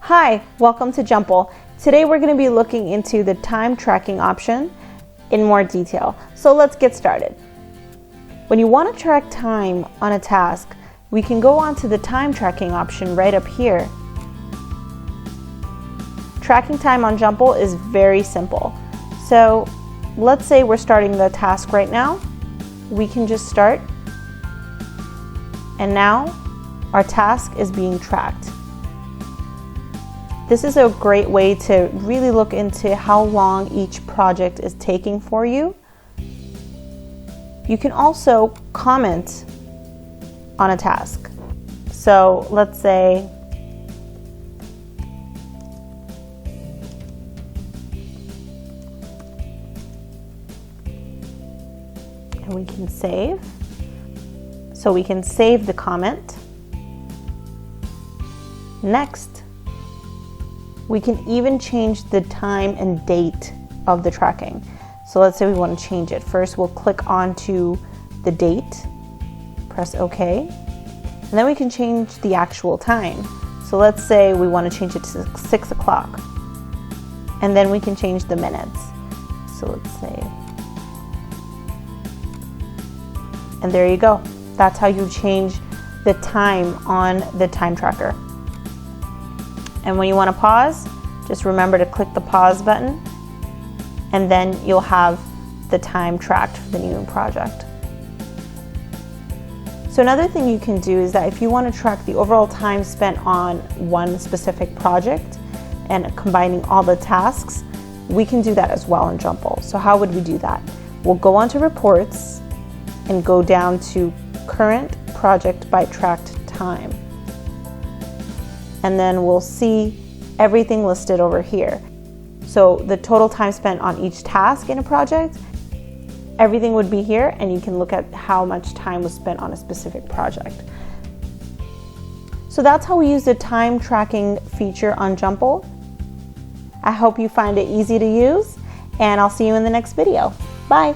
Hi, welcome to Jumppl. Today we're going to be looking into the time tracking option in more detail. So let's get started. When you want to track time on a task, we can go on to the time tracking option right up here. Tracking time on Jumppl is very simple. So let's say we're starting the task right now. We can just start, and now our task is being tracked. This is a great way to really look into how long each project is taking for you. You can also comment on a task. So let's say and we can save. So we can save the comment. Next, we can even change the time and date of the tracking. So let's say we want to change it. First, we'll click onto the date, press OK, and then we can change the actual time. So let's say we want to change it to 6 o'clock, and then we can change the minutes. So let's say, and there you go. That's how you change the time on the time tracker. And when you want to pause, just remember to click the pause button, and then you'll have the time tracked for the new project. So another thing you can do is that if you want to track the overall time spent on one specific project and combining all the tasks, we can do that as well in Jumppl. So how would we do that? We'll go onto reports and go down to current project by tracked time. And then we'll see everything listed over here. So the total time spent on each task in a project, everything would be here, and you can look at how much time was spent on a specific project. So that's how we use the time tracking feature on Jumppl. I hope you find it easy to use, and I'll see you in the next video. Bye.